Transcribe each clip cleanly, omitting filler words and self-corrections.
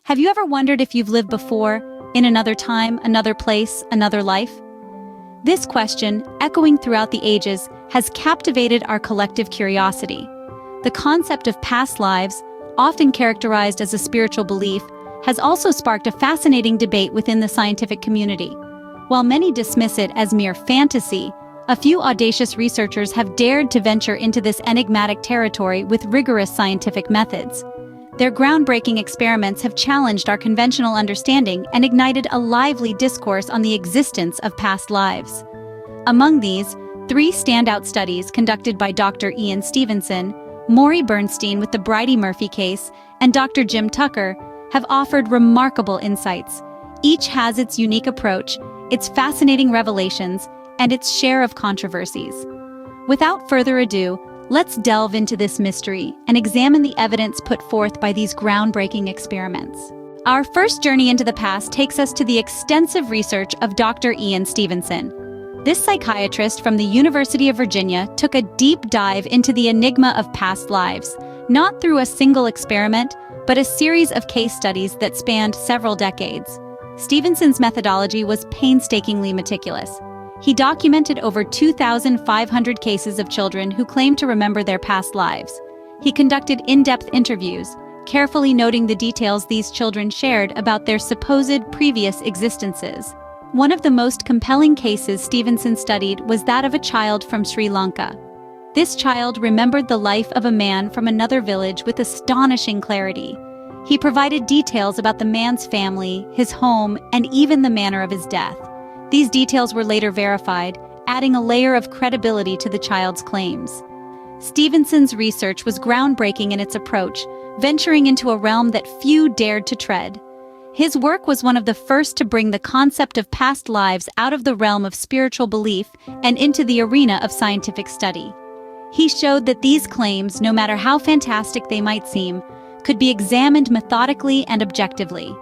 Have you ever wondered if you've lived before, in another time, another place, another life? This question, echoing throughout the ages, has captivated our collective curiosity. The concept of past lives, often characterized as a spiritual belief, has also sparked a fascinating debate within the scientific community. While many dismiss it as mere fantasy, a few audacious researchers have dared to venture into this enigmatic territory with rigorous scientific methods. Their groundbreaking experiments have challenged our conventional understanding and ignited a lively discourse on the existence of past lives. Among these, 3 standout studies conducted by Dr. Ian Stevenson, Maury Bernstein with the Bridey-Murphy case, and Dr. Jim Tucker have offered remarkable insights. Each has its unique approach, its fascinating revelations, and its share of controversies. Without further ado, let's delve into this mystery and examine the evidence put forth by these groundbreaking experiments. Our first journey into the past takes us to the extensive research of Dr. Ian Stevenson. This psychiatrist from the University of Virginia took a deep dive into the enigma of past lives, not through a single experiment, but a series of case studies that spanned several decades. Stevenson's methodology was painstakingly meticulous. He documented over 2,500 cases of children who claimed to remember their past lives. He conducted in-depth interviews, carefully noting the details these children shared about their supposed previous existences. One of the most compelling cases Stevenson studied was that of a child from Sri Lanka. This child remembered the life of a man from another village with astonishing clarity. He provided details about the man's family, his home, and even the manner of his death. These details were later verified, adding a layer of credibility to the child's claims. Stevenson's research was groundbreaking in its approach, venturing into a realm that few dared to tread. His work was one of the first to bring the concept of past lives out of the realm of spiritual belief and into the arena of scientific study. He showed that these claims, no matter how fantastic they might seem, could be examined methodically and objectively.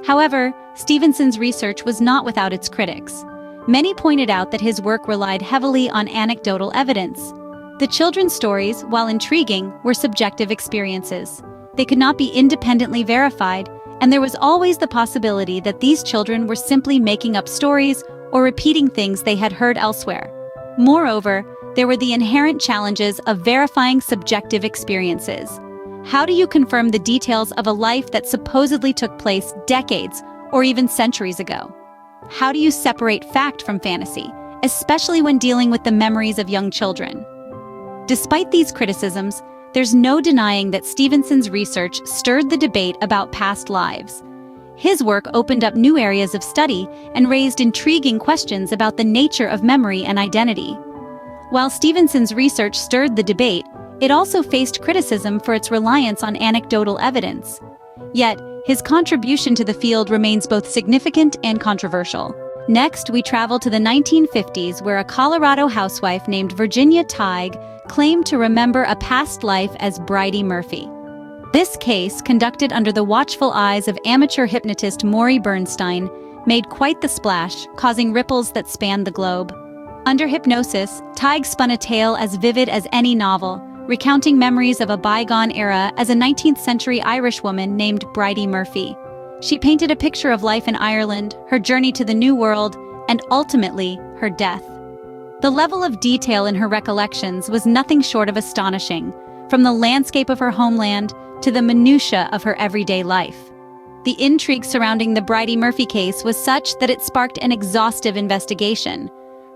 However, Stevenson's research was not without its critics. Many pointed out that his work relied heavily on anecdotal evidence. The children's stories, while intriguing, were subjective experiences. They could not be independently verified, and there was always the possibility that these children were simply making up stories or repeating things they had heard elsewhere. Moreover, there were the inherent challenges of verifying subjective experiences. How do you confirm the details of a life that supposedly took place decades or even centuries ago? How do you separate fact from fantasy, especially when dealing with the memories of young children? Despite these criticisms, there's no denying that Stevenson's research stirred the debate about past lives. His work opened up new areas of study and raised intriguing questions about the nature of memory and identity. While Stevenson's research stirred the debate, it also faced criticism for its reliance on anecdotal evidence. Yet, his contribution to the field remains both significant and controversial. Next, we travel to the 1950s, where a Colorado housewife named Virginia Tighe claimed to remember a past life as Bridey-Murphy. This case, conducted under the watchful eyes of amateur hypnotist Maury Bernstein, made quite the splash, causing ripples that spanned the globe. Under hypnosis, Tighe spun a tale as vivid as any novel, recounting memories of a bygone era as a 19th century Irish woman named Bridey-Murphy. She painted a picture of life in Ireland, her journey to the New World, and ultimately, her death. The level of detail in her recollections was nothing short of astonishing, from the landscape of her homeland to the minutiae of her everyday life. The intrigue surrounding the Bridey-Murphy case was such that it sparked an exhaustive investigation.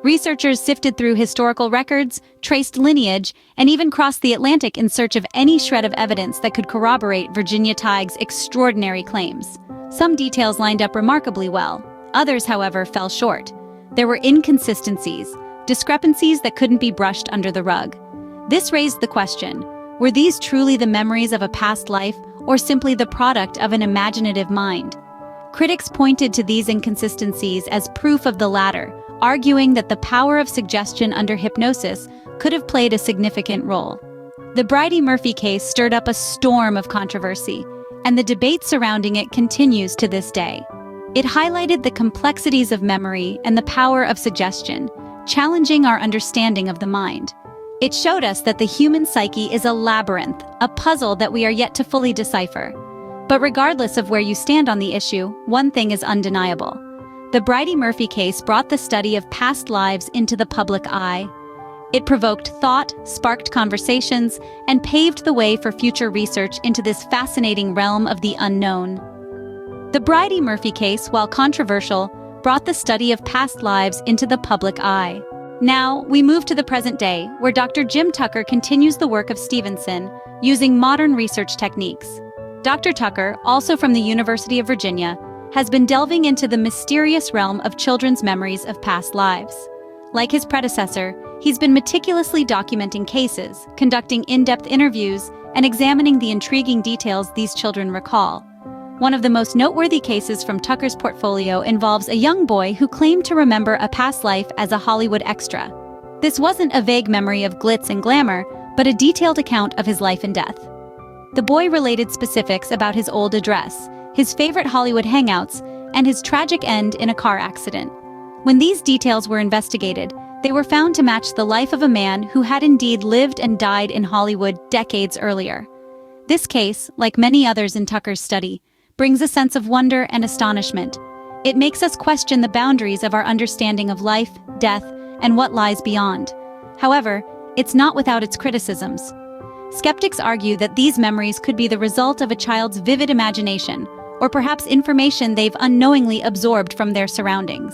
Researchers sifted through historical records, traced lineage, and even crossed the Atlantic in search of any shred of evidence that could corroborate Virginia Tighe's extraordinary claims. Some details lined up remarkably well. Others, however, fell short. There were inconsistencies, discrepancies that couldn't be brushed under the rug. This raised the question, were these truly the memories of a past life or simply the product of an imaginative mind? Critics pointed to these inconsistencies as proof of the latter, arguing that the power of suggestion under hypnosis could have played a significant role. The Bridey-Murphy case stirred up a storm of controversy, and the debate surrounding it continues to this day. It highlighted the complexities of memory and the power of suggestion, challenging our understanding of the mind. It showed us that the human psyche is a labyrinth, a puzzle that we are yet to fully decipher. But regardless of where you stand on the issue, one thing is undeniable. The Bridey-Murphy case brought the study of past lives into the public eye. It provoked thought, sparked conversations, and paved the way for future research into this fascinating realm of the unknown. The Bridey-Murphy case, while controversial, brought the study of past lives into the public eye. Now, we move to the present day, where Dr. Jim Tucker continues the work of Stevenson, using modern research techniques. Dr. Tucker, also from the University of Virginia, has been delving into the mysterious realm of children's memories of past lives. Like his predecessor, he's been meticulously documenting cases, conducting in-depth interviews, and examining the intriguing details these children recall. One of the most noteworthy cases from Tucker's portfolio involves a young boy who claimed to remember a past life as a Hollywood extra. This wasn't a vague memory of glitz and glamour, but a detailed account of his life and death. The boy related specifics about his old address, his favorite Hollywood hangouts, and his tragic end in a car accident. When these details were investigated, they were found to match the life of a man who had indeed lived and died in Hollywood decades earlier. This case, like many others in Tucker's study, brings a sense of wonder and astonishment. It makes us question the boundaries of our understanding of life, death, and what lies beyond. However, it's not without its criticisms. Skeptics argue that these memories could be the result of a child's vivid imagination, or perhaps information they've unknowingly absorbed from their surroundings.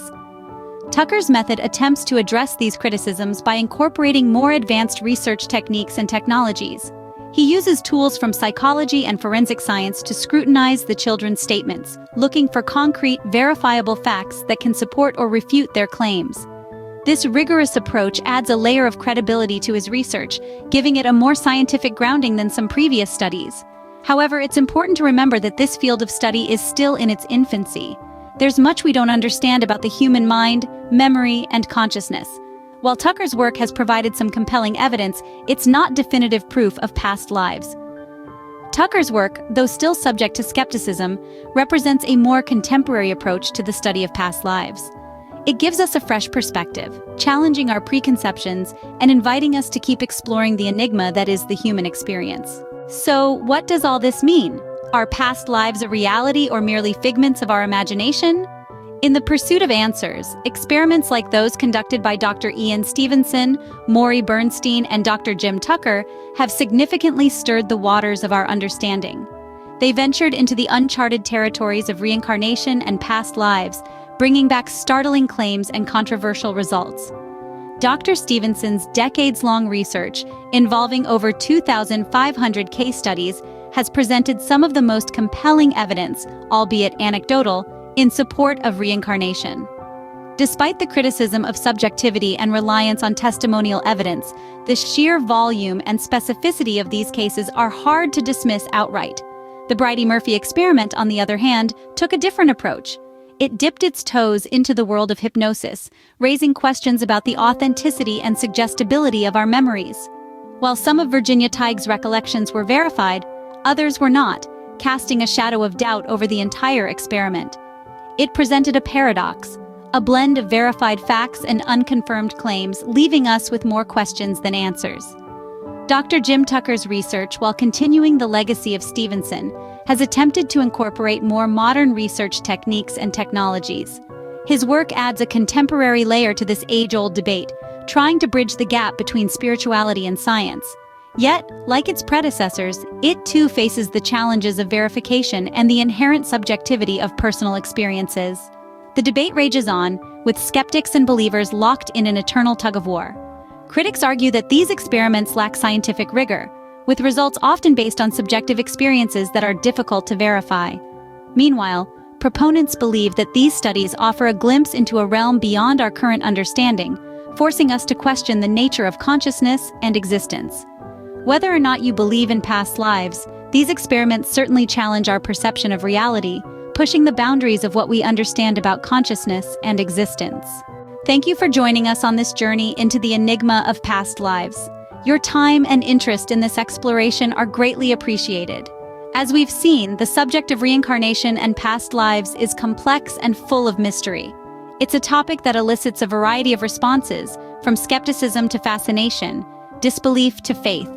Tucker's method attempts to address these criticisms by incorporating more advanced research techniques and technologies. He uses tools from psychology and forensic science to scrutinize the children's statements, looking for concrete, verifiable facts that can support or refute their claims. This rigorous approach adds a layer of credibility to his research, giving it a more scientific grounding than some previous studies. However, it's important to remember that this field of study is still in its infancy. There's much we don't understand about the human mind, memory, and consciousness. While Tucker's work has provided some compelling evidence, it's not definitive proof of past lives. Tucker's work, though still subject to skepticism, represents a more contemporary approach to the study of past lives. It gives us a fresh perspective, challenging our preconceptions and inviting us to keep exploring the enigma that is the human experience. So, what does all this mean? Are past lives a reality or merely figments of our imagination? In the pursuit of answers, experiments like those conducted by Dr. Ian Stevenson, Maury Bernstein, and Dr. Jim Tucker have significantly stirred the waters of our understanding. They ventured into the uncharted territories of reincarnation and past lives, bringing back startling claims and controversial results. Dr. Stevenson's decades-long research, involving over 2,500 case studies, has presented some of the most compelling evidence, albeit anecdotal, in support of reincarnation. Despite the criticism of subjectivity and reliance on testimonial evidence, the sheer volume and specificity of these cases are hard to dismiss outright. The Bridey-Murphy experiment, on the other hand, took a different approach. It dipped its toes into the world of hypnosis, raising questions about the authenticity and suggestibility of our memories. While some of Virginia Tighe's recollections were verified, others were not, casting a shadow of doubt over the entire experiment. It presented a paradox, a blend of verified facts and unconfirmed claims, leaving us with more questions than answers. Dr. Jim Tucker's research, while continuing the legacy of Stevenson, has attempted to incorporate more modern research techniques and technologies. His work adds a contemporary layer to this age-old debate, trying to bridge the gap between spirituality and science. Yet, like its predecessors, it too faces the challenges of verification and the inherent subjectivity of personal experiences. The debate rages on, with skeptics and believers locked in an eternal tug-of-war. Critics argue that these experiments lack scientific rigor, with results often based on subjective experiences that are difficult to verify. Meanwhile, proponents believe that these studies offer a glimpse into a realm beyond our current understanding, forcing us to question the nature of consciousness and existence. Whether or not you believe in past lives, these experiments certainly challenge our perception of reality, pushing the boundaries of what we understand about consciousness and existence. Thank you for joining us on this journey into the enigma of past lives. Your time and interest in this exploration are greatly appreciated. As we've seen, the subject of reincarnation and past lives is complex and full of mystery. It's a topic that elicits a variety of responses, from skepticism to fascination, disbelief to faith.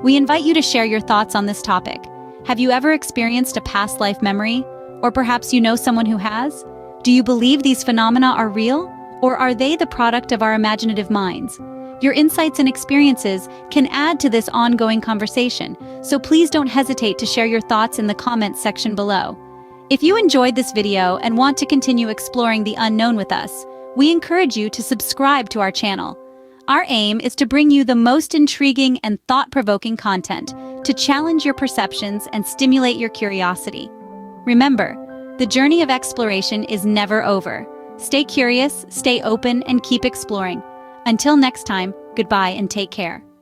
We invite you to share your thoughts on this topic. Have you ever experienced a past life memory? Or perhaps you know someone who has? Do you believe these phenomena are real? Or are they the product of our imaginative minds? Your insights and experiences can add to this ongoing conversation, so please don't hesitate to share your thoughts in the comments section below. If you enjoyed this video and want to continue exploring the unknown with us, we encourage you to subscribe to our channel. Our aim is to bring you the most intriguing and thought-provoking content to challenge your perceptions and stimulate your curiosity. Remember, the journey of exploration is never over. Stay curious, stay open, and keep exploring. Until next time, goodbye and take care.